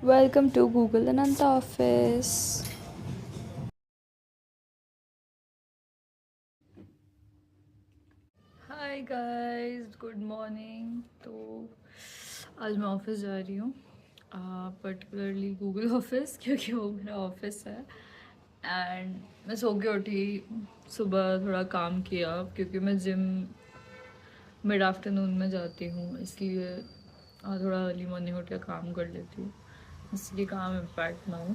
Welcome to Google Ananta office. Hi guys, good morning. तो आज मैं ऑफिस जा रही हूँ, पर्टिकुलरली गूगल ऑफिस, क्योंकि वो मेरा ऑफिस है। एंड मैं सो के उठी, सुबह थोड़ा काम किया क्योंकि मैं जिम मिड आफ्टरनून में जाती हूँ, इसलिए थोड़ा अर्ली मॉर्निंग उठ के काम कर लेती हूँ, इसलिए काम इम्पैक्ट ना हो।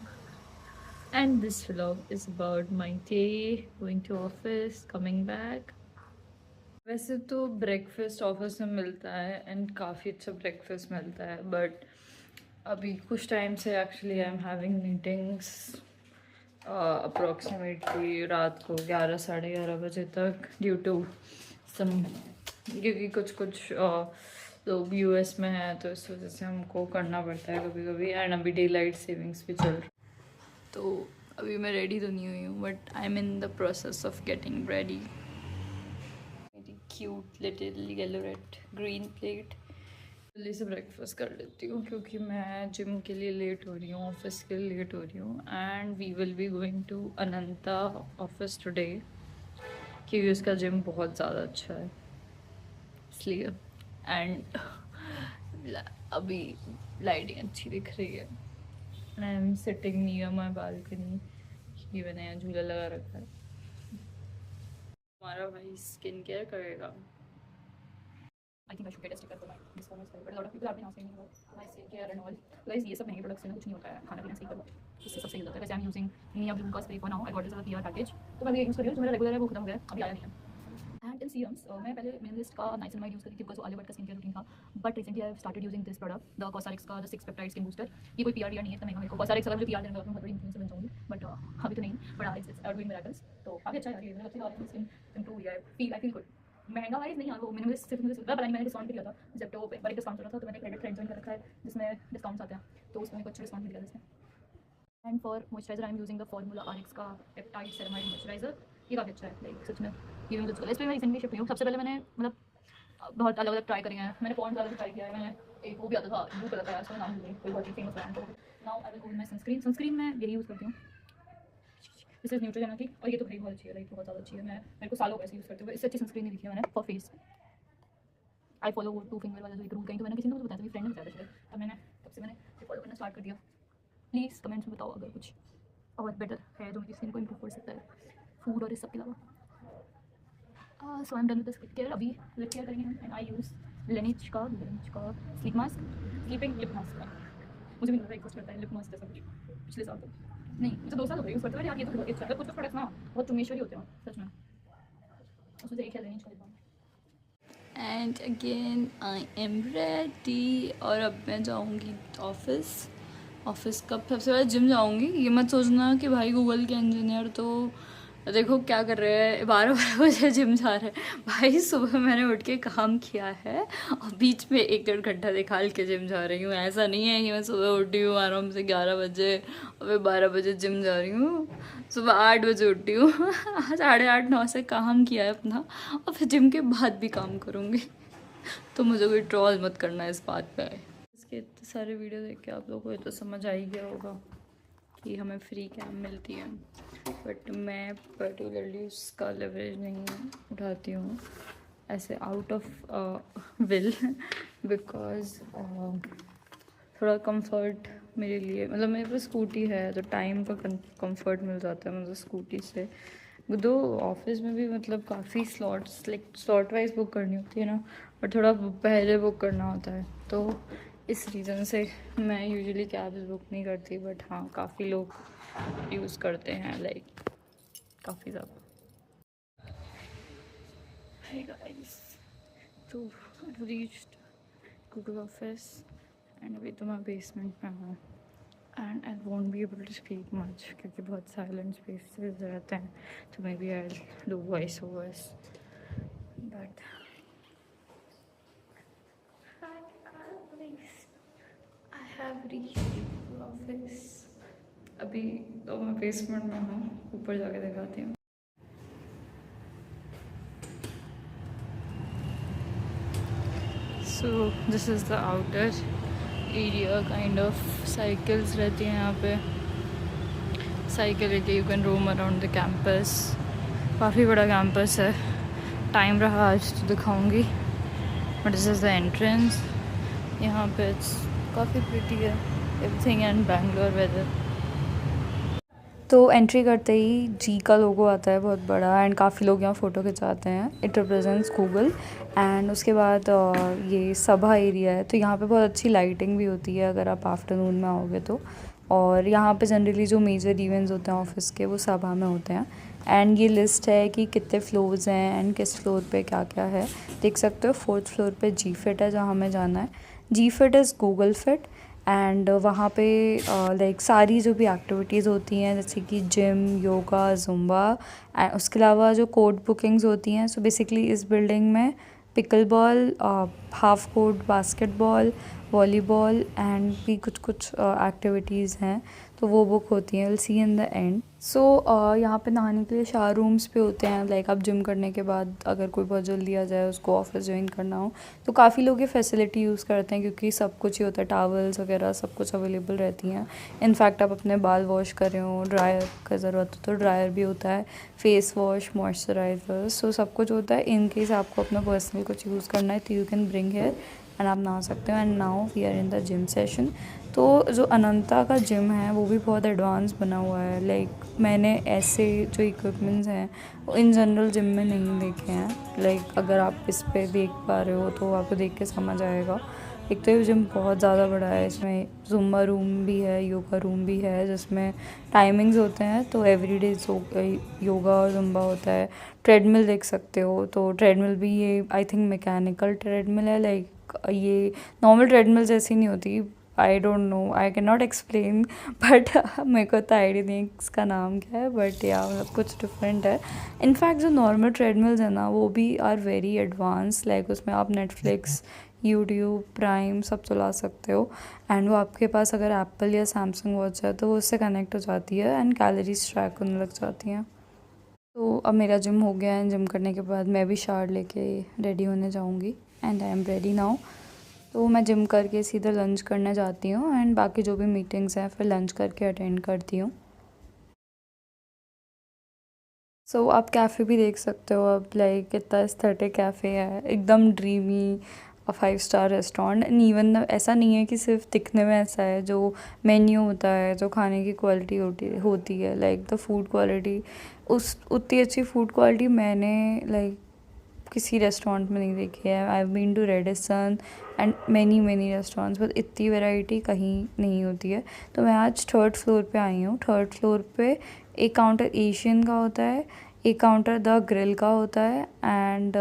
And this vlog is about my day, going to office, coming back. वैसे तो ब्रेकफास्ट ऑफिस में मिलता है एंड काफ़ी अच्छा ब्रेकफास्ट मिलता है, बट अभी कुछ टाइम से actually I am having meetings approximately रात को 11 साढ़े 11 बजे तक, ड्यू टू सम, क्योंकि कुछ कुछ लोग यूएस में हैं तो इस वजह से हमको करना पड़ता है कभी कभी। एंड अभी डे लाइट सेविंग्स भी चल रही, तो अभी मैं रेडी तो नहीं हुई हूँ, but I am in the process of getting ready. मेरी cute little yellow red green plate, जल्दी से ब्रेकफास्ट कर लेती हूँ क्योंकि मैं जिम के लिए लेट हो रही हूँ, ऑफिस के लिए लेट हो रही हूँ। And we will be going to Ananta office today, क्योंकि उसका जिम बहुत ज़्यादा अच्छा है इसलिए। एंड अभी लाइटिंग अच्छी दिख रही है। I am sitting near my balcony, ये मैंने यहाँ झूला लगा रखा है। हमारा भाई स्किन केयर करेगा। I think I should get a sticker for my this one, but a lot of people have been asking me about my skin care and all. Guys, ये सब महंगे प्रोडक्ट्स से ना कुछ नहीं होता है, खाना पीना सही करो, इससे सब सही हो जाता है। वैसे आई एम यूजिंग निया ब्लू का spray for now, I got this as a PR package, तो मैं ये यूज़ कर रही हूँ। जो मेरा रेगुलर है वो खत्म हो गया है, अभी आया नहीं है। एंड इन सीरम्स मैं पहले मिनिमलिस्ट का नाइसिनमाइड यूज़ करती थी बिकॉज आलिया भट्ट का स्किन केयर रूटीन था, but recently I started using this product, the cosmetics का द 6 पेप्टाइड स्किन बूस्टर। ये कोई पीआर नहीं है, इतना महंगा मेरे को कॉस्मेटिक्स अगर मुझे पीआर देने लगा तो मैं बहुत बड़ी इन्फ्लुएंसर बन जाऊंगी, बट अभी तो नहीं। बट इट्स डूइंग मिरेकल्स, तो काफ़ी अच्छा है यार। ये मैंने अपनी स्किन इंप्रूव किया है, आई फील गुड। महंगा वाइज नहीं, वो मिनिमलिस्ट सिर्फ मुझे पता नहीं, मैंने डिस्काउंट भी लिया था जेप्टो पे, बड़ी डिस्काउंट चल रहा था, तो मैंने क्रेडिट फ्रेंड ज्वाइन कर रखा है जिसमें डिस्काउंट्स आते हैं, तो उसमें कुछ डिस्काउंट भी दिया जिसमें। And for moisturiser I am using the formula RX का पेप्टाइड सेरामाइड मॉइस्चराइजर। ये काफ़ी अच्छा है, लाइक सच में ये मुझे इस पर मैं रिसेंटली शिफ्ट हुई हूँ। सबसे पहले मैंने मतलब बहुत अलग अलग ट्राई करी हैं, मैंने पॉन्ड्स वाला भी ट्राई किया है, मैंने एक वो भी आता था ब्लू कलर का, उसका नाम भूल गई, कोई बहुत ही फेमस ब्रांड। तो now I will go with my sunscreen मैं यही यूज़ करती हूँ, दिस इज न्यूट्रोजेना की, और ये तो भाई बहुत अच्छी है, लाइक बहुत ज़्यादा अच्छी है। मैं मेरे को सालों ऐसे यूज़ करते हुए इससे अच्छी सनस्क्रीन नहीं दिखी है मैंने फॉर फेस। आई फॉलो वो 2 फिंगर वाला जो एक रूल, कहीं तो मैंने किसी ने मुझे बताया था, मेरी फ्रेंड ने बताया था शायद, तब मैंने तब से मैंने फॉलो करना स्टार्ट कर दिया। प्लीज़ कमेंट्स में बताओ अगर कुछ और बेटर है जो मेरी स्किन को इम्प्रूव कर सकता है फूड और इस सब के अलावा। So I am done with the skin care. अभी लिप केयर करेंगे हम, एंड आई यूज़ लेनिच का sleep mask, sleeping lip mask का। मुझे भी लग रहा है एग्जिस्ट करता है लिप मास्क जैसा कुछ, पिछले साल तो नहीं, मुझे 2 साल हो गए यूज़ करते हुए यार। ये तो बहुत अच्छा है, कुछ प्रोडक्ट्स ना बहुत चुमेश्वरी होते हैं सच में, उसमें से एक है लेनिच का lip mask. And again I am ready, और अब मैं जाऊँगी ऑफिस। ऑफिस कब, सबसे पहले जिम जाऊँगी। ये मत सोचना कि भाई गूगल के इंजीनियर तो देखो क्या कर रहे हैं, 12 12 बजे जिम जा रहे हैं। भाई सुबह मैंने उठ के काम किया है और बीच में 1 1.5 घंटा निकाल के जिम जा रही हूँ। ऐसा नहीं है कि मैं सुबह उठी हूँ आराम से 11 बजे और फिर 12 बजे जिम जा रही हूँ। सुबह 8 बजे उठी हूँ, 8:30 9 से काम किया है अपना, और फिर जिम के बाद भी काम करूँगी। तो मुझे कोई ट्रोल मत करना इस बात पे। इसके इतने सारे वीडियो देख के आप लोगों को ये तो समझ आ ही गया होगा कि हमें फ्री कैम मिलती है, बट मैं पर्टिकुलरली उसका लेवरेज नहीं उठाती हूँ ऐसे आउट ऑफ विल, बिकॉज थोड़ा कंफर्ट मेरे लिए, मतलब मेरे पास स्कूटी है तो टाइम का कंफर्ट मिल जाता है मुझे स्कूटी से। दो ऑफिस में भी मतलब काफ़ी slots, like slot wise book करनी होती है ना, और थोड़ा पहले बुक करना होता है, तो इस रीज़न से मैं यूजुअली कैब्स बुक नहीं करती। बट हाँ, काफ़ी लोग यूज़ करते हैं, लाइक काफ़ी ज़्यादा। Hey guys, तो रीच्ड गूगल ऑफिस एंड अभी तो मैं बेसमेंट में हूँ, and I won't be able to speak much क्योंकि बहुत साइलेंट स्पेसेस रहते हैं, तो maybe I do voice overs, but I have reached office. अभी तो मैं बेसमेंट में हूँ, ऊपर जाके दिखाती हूँ। So this is the outer area kind of cycles रहती हैं यहाँ पे, साइकिल लेके you can roam around the campus. काफ़ी बड़ा कैंपस है, टाइम रहा आज तो दिखाऊंगी, but this is the entrance. यहाँ पे काफ़ी प्रिटी है एवरीथिंग एंड बैंगलोर वेदर। तो एंट्री करते ही जी का लोगो आता है बहुत बड़ा, एंड काफ़ी लोग यहाँ फ़ोटो खिंचाते हैं, इट रिप्रेजेंट्स गूगल। एंड उसके बाद ये सभा एरिया है, तो यहाँ पे बहुत अच्छी लाइटिंग भी होती है अगर आप आफ्टरनून में आओगे तो। और यहाँ पे जनरली जो मेजर इवेंट्स होते हैं ऑफिस के वो सभा में होते हैं। एंड ये लिस्ट है कि कितने फ्लोर्स हैं एंड किस फ्लोर पे क्या क्या है, देख सकते हो। 4th फ्लोर पे जी फिट है जहाँ हमें जाना है। G fit is Google fit. And वहाँ पे लाइक सारी जो भी एक्टिविटीज़ होती हैं जैसे कि जिम, योगा, जुम्बा, एंड उसके अलावा जो कोर्ट बुकिंग्स होती हैं। सो बेसिकली इस बिल्डिंग में pickle ball, half court basketball, volleyball and भी कुछ कुछ एक्टिविटीज़ हैं, तो वो बुक होती हैं। Will see in the end. So यहाँ पे नहाने के लिए शावर रूम्स पे होते हैं। लाइक आप जिम करने के बाद अगर कोई बहुत जल्दी आ जाए, उसको ऑफिस ज्वाइन करना हो, तो काफ़ी लोग ये फैसिलिटी यूज़ करते हैं क्योंकि सब कुछ ही होता है, टावल्स वगैरह सब कुछ अवेलेबल रहती हैं। इनफैक्ट आप अपने बाल वॉश कर रहे हो, ड्रायर का ज़रूरत हो तो ड्रायर भी होता है, फेस वॉश, मॉइस्चराइज़र, सो सब कुछ होता है। इन केस आपको अपना पर्सनल कुछ यूज़ करना है तो you can bring hair and आप नहा सकते हो। And now we are in the gym session. तो जो अनंता का जिम है वो भी बहुत एडवांस बना हुआ है। लाइक मैंने ऐसे जो इक्विपमेंट्स हैं वो इन जनरल जिम में नहीं देखे हैं। लाइक अगर आप इस पे देख पा रहे हो तो आपको देख के समझ आएगा। एक तो ये जिम बहुत ज़्यादा बड़ा है, इसमें जुम्बा रूम भी है, योगा रूम भी है जिसमें टाइमिंग्स होते हैं, तो एवरीडे योगा और जुम्बा होता है। ट्रेडमिल देख सकते हो, तो ट्रेडमिल भी ये आई थिंक मैकेनिकल ट्रेडमिल है। लाइक ये नॉर्मल ट्रेडमिल जैसी नहीं होती। I don't know, I can not explain, but मेरे को तो आइडिया नहीं इसका नाम क्या है, बट या मतलब कुछ डिफरेंट है। इनफैक्ट जो नॉर्मल ट्रेडमिल्स है ना वो भी आर वेरी एडवांस। लाइक उसमें आप नेटफ्लिक्स, यूट्यूब, प्राइम सब चला सकते हो। एंड वो आपके पास अगर एप्पल या सैमसंग वॉच है तो वो उससे कनेक्ट हो जाती है एंड कैलोरीज ट्रैक होने लग जाती हैं। तो अब मेरा जिम हो गया है, जिम करने के बाद मैं भी शावर लेके रेडी होने जाऊँगी and I am ready now. तो मैं जिम करके सीधा लंच करने जाती हूँ एंड बाकी जो भी मीटिंग्स हैं फिर लंच करके अटेंड करती हूँ। सो आप कैफ़े भी देख सकते हो। अब लाइक कितना एस्थेटिक कैफ़े है, एकदम dreamy 5 star restaurant. And even ऐसा नहीं है कि सिर्फ दिखने में ऐसा है, जो मेन्यू होता है, जो खाने की क्वालिटी होती है, लाइक द फूड क्वालिटी, उस उतनी अच्छी फूड क्वालिटी मैंने लाइक किसी रेस्टोरेंट में नहीं देखी है। I have been to Radisson and many restaurants, but इतनी वैरायटी कहीं नहीं होती है। तो मैं आज 3rd फ्लोर पे आई हूँ। 3rd फ्लोर पे एक काउंटर एशियन का होता है, एक काउंटर द ग्रिल का होता है, एंड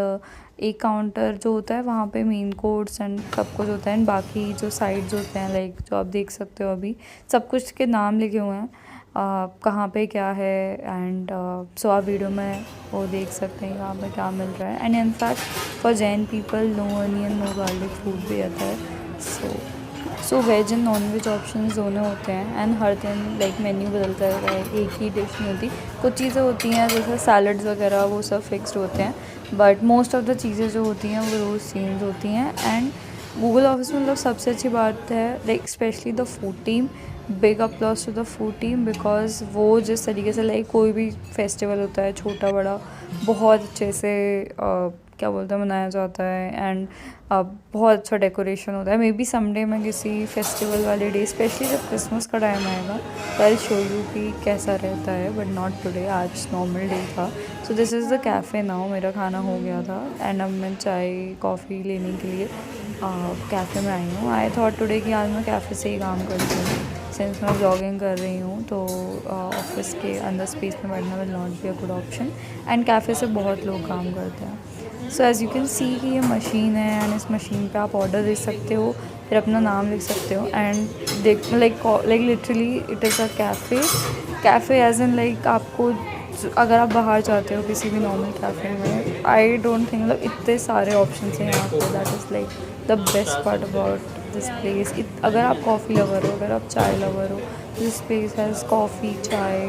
एक काउंटर जो होता है वहाँ पे मेन कोर्स एंड सब कुछ होता है। एंड बाकी जो साइड्स होते हैं लाइक जो आप देख सकते हो अभी सब कुछ के नाम लिखे हुए हैं, कहाँ पे क्या है। एंड सो आप वीडियो में वो देख सकते हैं कहाँ पे क्या मिल रहा है। And in fact for Jain people no onion no garlic food भी आता है। So veg and non veg option दोनों होते हैं। एंड हर दिन लाइक मेन्यू बदलता रहता है, एक ही डिश नहीं होती। कुछ चीज़ें होती हैं जैसे सैलड्स वगैरह वो सब फिक्स्ड होते हैं, बट मोस्ट ऑफ द चीज़ें जो होती हैं वो रोज़ चेंज होती हैं। एंड गूगल ऑफिस में मतलब सबसे अच्छी बात है like specially the food team, big applause to the food team, because वो जिस तरीके से लाइक कोई भी फेस्टिवल होता है छोटा बड़ा बहुत अच्छे से क्या बोलते हैं मनाया जाता है। एंड बहुत अच्छा डेकोरेशन होता है। मे बी समडे में किसी फेस्टिवल वाले डे, स्पेशली जब क्रिसमस का टाइम आएगा, तो आई शो यू कि कैसा रहता है, बट नॉट टुडे, आज नॉर्मल डे था। So this is the cafe now. मेरा खाना हो गया था एंड अब मैं चाय कॉफ़ी लेने के लिए कैफ़े में आई हूँ। आई थॉट टुडे कि आज मैं कैफ़े से ही काम करती हूँ, सिंस मैं ब्लॉगिंग कर रही हूँ, तो ऑफिस के अंदर स्पेस में बैठना will not be a good option. And cafe से बहुत लोग काम करते हैं। So as you can see कि ये मशीन है एंड इस मशीन पे आप ऑर्डर दे सकते हो, फिर अपना नाम लिख सकते हो एंड देख like literally it is a cafe as in like आपको अगर आप बाहर जाते हो किसी भी नॉर्मल कैफ़े में, आई डोंट थिंक मतलब इतने सारे ऑप्शन हैं यहाँ पे। That is like the best part about this place. अगर आप कॉफ़ी लवर हो, अगर आप चाय लवर हो, दिस प्लेस हैज़ कॉफ़ी, चाय,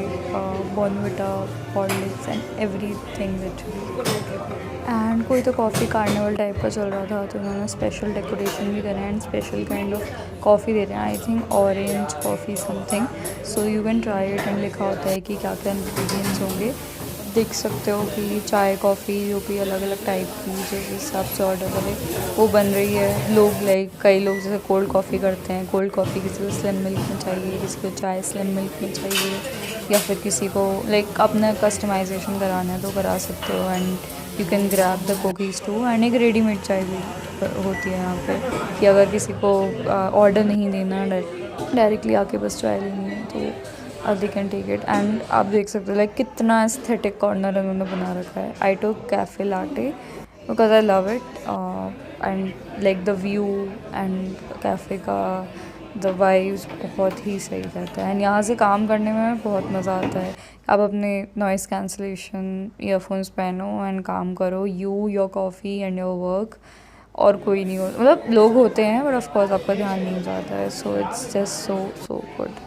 Bournvita, Horlicks and everything literally. And कोई तो कॉफ़ी कार्निवल टाइप का चल रहा था, तो उन्होंने स्पेशल डेकोरेशन भी करे हैं and special kind of coffee दे रहे हैं. I think orange coffee something. So you can try it and लिखा होता है कि क्या क्या इंग्रेडिएंट्स होंगे. देख सकते हो कि चाय कॉफ़ी जो भी अलग अलग टाइप की जिस हिसाब से ऑर्डर करें वो बन रही है. लोग लाइक कई लोग जैसे कोल्ड कॉफ़ी करते हैं. कोल्ड कॉफ़ी किसी को स्लिम मिल्क में चाहिए, किसी को चाय स्लिम मिल्क में चाहिए, या फिर किसी को लाइक अपना कस्टमाइजेशन कराना है तो करा सकते हो. And you can grab the cookies too. And एक रेडीमेड चाय भी होती है यहाँ पे कि अगर किसी को ऑर्डर नहीं देना, डायरेक्टली आके बस चाय लेनी है तो they can take it. And आप देख सकते हो लाइक कितना एस्थेटिक कॉर्नर उन्होंने बना रखा है. I took cafe latte because I love it. And like the view and cafe का द वाइब्स बहुत ही सही रहता है. एंड यहाँ से काम करने में बहुत मज़ा आता है. आप अपने नॉइज़ कैंसलेशन ईयरफोन्स पहनो एंड काम करो. You, your coffee and your work. और कोई नहीं हो, मतलब लोग होते हैं बट ऑफकोर्स आपका ध्यान नहीं जाता है. So it's just so good.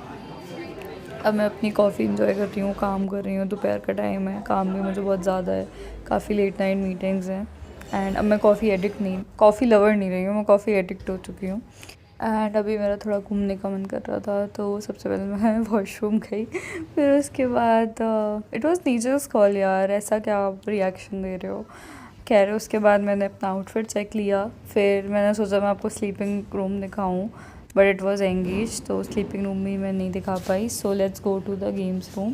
अब मैं अपनी कॉफ़ी इंजॉय कर रही हूँ, काम कर रही हूँ. दोपहर का टाइम है, काम भी मुझे बहुत ज़्यादा है, काफ़ी लेट नाइट मीटिंग्स हैं. एंड अब मैं कॉफ़ी लवर नहीं रही हूँ, मैं कॉफ़ी एडिक्ट हो चुकी हूँ. एंड अभी मेरा थोड़ा घूमने का मन कर रहा था तो सबसे पहले मैं वॉशरूम गई. फिर उसके बाद इट वॉज नेचर्स कॉल. यार ऐसा क्या आप रिएक्शन दे रहे हो. कह रहे उसके बाद मैंने अपना आउटफिट चेक लिया. फिर मैंने सोचा मैं आपको स्लीपिंग रूम दिखाऊं बट इट वॉज एंगेज, तो स्लीपिंग रूम भी मैं नहीं दिखा पाई. So let's go to the games room.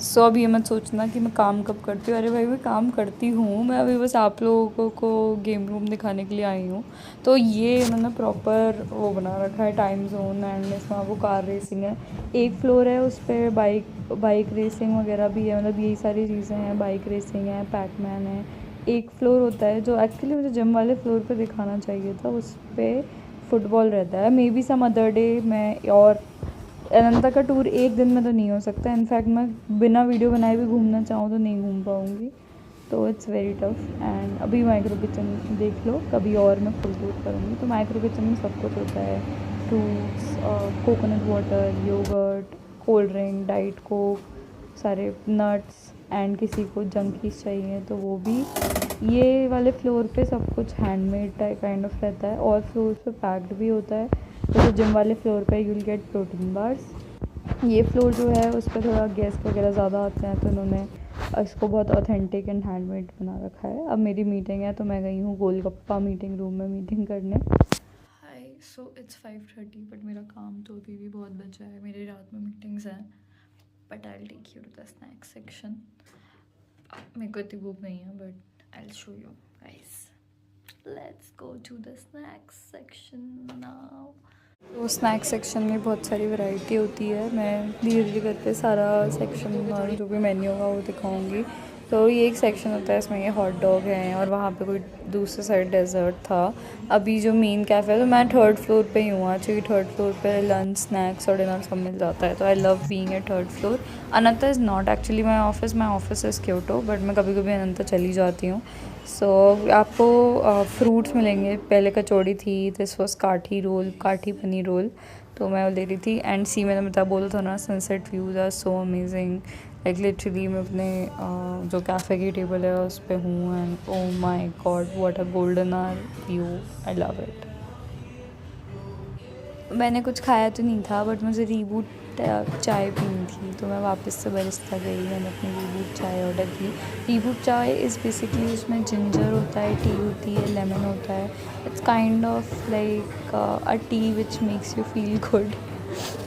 So अब ये मत सोचना कि मैं काम कब करती हूँ. अरे भाई मैं काम करती हूँ. मैं अभी बस आप लोगों को गेम रूम दिखाने के लिए आई हूँ. तो ये मैंने प्रॉपर वो बना रखा है टाइम जोन. एंड इसमें वो कार रेसिंग है. एक फ्लोर है उस पर बाइक रेसिंग वगैरह भी है. मतलब यही सारी चीज़ें हैं. बाइक रेसिंग है, पैकमैन है. एक फ्लोर होता है जो एक्चुअली मुझे जिम वाले फ्लोर पर दिखाना चाहिए था, उस पर फुटबॉल रहता है. Maybe some other day मैं. और अनंता का टूर एक दिन में तो नहीं हो सकता. इनफैक्ट मैं बिना वीडियो बनाए भी घूमना चाहूँ तो नहीं घूम पाऊँगी. तो इट्स वेरी टफ. एंड अभी माइक्रो किचन देख लो, कभी और मैं फुल टूर करूँगी. तो माइक्रो किचन में सब कुछ होता है. Fruits, coconut water, yoghurt, cold drink, Diet Coke, सारे नट्स. एंड किसी को जंकीज चाहिए तो वो भी. ये वाले फ्लोर पे सब कुछ हैंडमेड टाइप काइंड ऑफ रहता है. और फ्लोर पे पैक्ड भी होता है. जैसे जिम वाले फ्लोर पे you will get protein bars. ये फ्लोर जो है उस पर थोड़ा गेस्ट वगैरह ज़्यादा आते हैं तो उन्होंने इसको बहुत ऑथेंटिक एंड हैंडमेड बना रखा है. अब मेरी मीटिंग है तो मैं गई हूँ गोलगप्पा मीटिंग रूम में मीटिंग करने. हाय, सो इट्स 5:30 बट मेरा काम तो अभी भी बहुत बचा है. मेरी रात में मीटिंग्स हैं. But I will take you to the snack section. मेरे को इतनी भूख नहीं है but I will show you guys. Let's go to the snacks section now. तो स्नैक सेक्शन में बहुत सारी वैरायटी होती है. मैं धीरे धीरे करके सारा सेक्शन और जो भी मेन्यू होगा वो दिखाऊंगी. तो ये एक सेक्शन होता है, इसमें ये हॉट डॉग हैं और वहाँ पे कोई दूसरे साइड डेजर्ट था. अभी जो मेन कैफ़े है तो मैं थर्ड फ्लोर पे ही हूँ आज, क्योंकि थर्ड फ्लोर पे लंच, स्नैक्स और डिनर सब मिल जाता है. तो I love being at third floor. Ananta is not actually my office is Kyoto, but मैं कभी कभी अनंता चली जाती हूँ. सो आपको फ्रूट्स मिलेंगे. पहले कचौड़ी थी, दिस वॉज काठी पनीर रोल, तो मैं वो ले रही थी. एंड सी मैंने बता बोला था ना, sunset views are so amazing. Like literally मैं अपने जो कैफ़े की टेबल है उस पर हूँ. And oh my god what a golden hour view. I love it. मैंने कुछ खाया तो नहीं था बट मुझे रीबूट चाय पीनी थी, तो मैं वापस से बरिस्ता गई. मैंने अपनी रीबूट चाय ऑर्डर की. रीबूट चाय इज़ बेसिकली उसमें जिंजर होता है, टी होती है, लेमन होता है. It's kind of like a T which makes you feel good,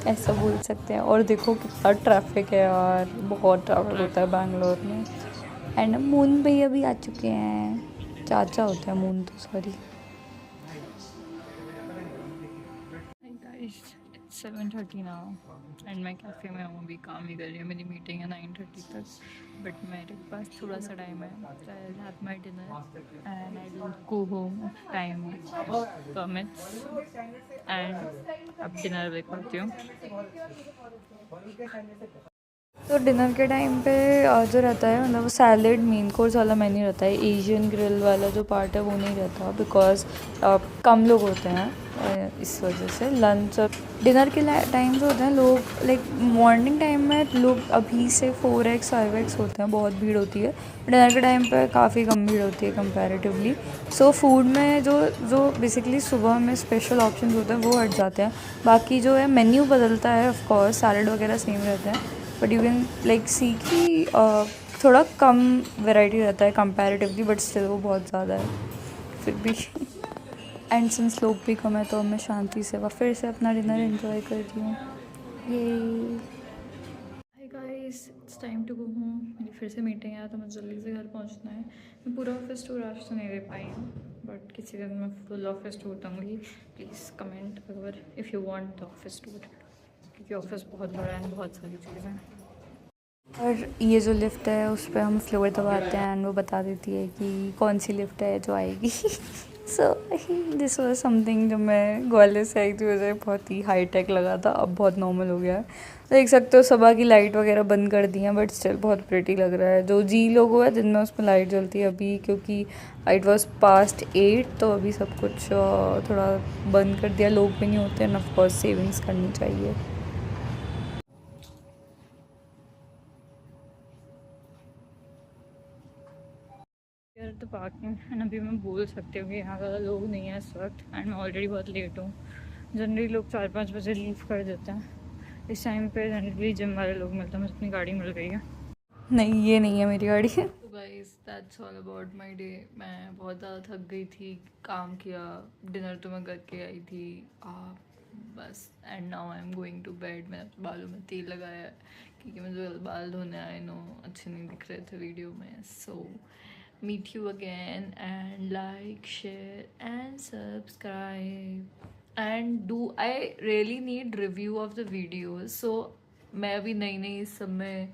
ऐसा बोल सकते हैं. और देखो कितना ट्रैफिक है यार, बहुत ट्रैफिक होता है बैंगलोर में. एंड मून भैया भी आ चुके हैं. चाचा होता है मून तो, sorry. Guys, it's 7:30 now and मैं कैफ़े में हूँ. अभी काम ही कर रही हूँ. मेरी मीटिंग है 9:30 तक बट मेरे पास थोड़ा सा टाइम है. I will have my dinner and I will go home. Time permits. And अब डिनर ब्रेक करती हूँ. तो डिनर के टाइम पे जो रहता है मतलब वो सैलेड मेन कोर्स वाला मेन्यू रहता है, एशियन ग्रिल वाला जो पार्ट है वो नहीं रहता बिकॉज कम लोग होते हैं, इस वजह से लंच और डिनर के टाइम जो होते हैं लोग लाइक मॉर्निंग टाइम में लोग अभी से 4x 5x होते हैं, बहुत भीड़ होती है। डिनर के टाइम पे काफ़ी कम भीड़ होती है कंपैरेटिवली। सो फूड में जो जो बेसिकली सुबह में स्पेशल ऑप्शन होते हैं वो हट जाते हैं, बाकी जो है मेन्यू बदलता है, ऑफ कोर्स सैलड वगैरह सेम रहते हैं, बट यू कैन लाइक सी कि थोड़ा कम वैरायटी रहता है कंपैरेटिवली, बट स्टिल वो बहुत ज़्यादा है फिर भी। एंड सिंस लोग भी कम है तो मैं शांति से फिर से अपना डिनर एंजॉय कर रही हूँ। ये hi guys, it's time to go home. मेरी फिर से मीटिंग है तो मुझे जल्दी से घर पहुंचना है। मैं पूरा ऑफिस टूर आज तो नहीं दे पाई हूँ, बट किसी दिन मैं फुल ऑफिस टूर दूँगी। प्लीज़ कमेंट अगर if you want the office tour, क्योंकि ऑफिस बहुत बड़ा है, बहुत सारी चीज़ें हैं। और ये जो लिफ्ट है उस पर हम फ्लोर दबाते हैं एंड वो बता देती है कि कौन सी लिफ्ट है जो आएगी। सो दिस वाज समथिंग जब मैं ग्वालियर से आई थी मुझे बहुत ही हाई टेक लगा था, अब बहुत नॉर्मल हो गया है। देख सकते हो सुबह की लाइट वगैरह बंद कर दी हैं, बट स्टिल बहुत प्रिटी लग रहा है। जो जी लोगो है दिन में उसमें लाइट जलती है अभी, क्योंकि इट वॉज पास्ट 8 तो अभी सब कुछ थोड़ा बंद कर दिया, लोग भी नहीं होते हैं, ऑफ कोर्स सेविंग्स करनी चाहिए। यार तो पार्किंग एंड अभी मैं बोल सकती हूँ कि यहाँ ज़्यादा लोग नहीं है इस वक्त, एंड मैं ऑलरेडी बहुत लेट हूँ। जनरली लोग 4-5 बजे लीव कर देते हैं, इस टाइम पे जनरली जिम वाले लोग मिलते हैं। मुझे अपनी गाड़ी मिल गई है। नहीं, ये नहीं है मेरी गाड़ी। तो guys that's all about my day. मैं बहुत ज़्यादा थक गई थी, काम किया, डिनर तो मैं करके आई थी, बस। And now I am going to bed. मैंने अपने बालों में तेल लगाया है क्योंकि मुझे बाल धोने आए नो अच्छे नहीं दिख रहे थे वीडियो में। सो meet you again, and like, share and subscribe, and do I really need review of the videos? So मैं अभी नई नई इस सब में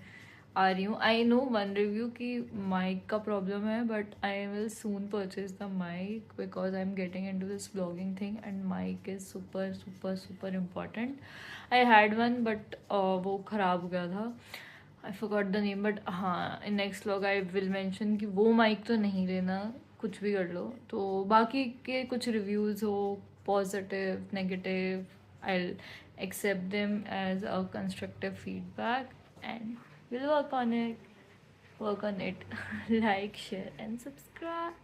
आ रही हूँ। आई नो वन रिव्यू कि माइक का प्रॉब्लम है, but I will soon purchase the mic because I am getting into this blogging thing, and mic is super super super important. I had one but वो ख़राब हो गया था, I forgot the name, but हाँ in next vlog I will mention कि वो mic तो नहीं लेना, कुछ भी कर लो। तो बाकी के कुछ रिव्यूज़ हो positive negative, I accept them as a constructive feedback, and we'll work on it. Like, share and subscribe.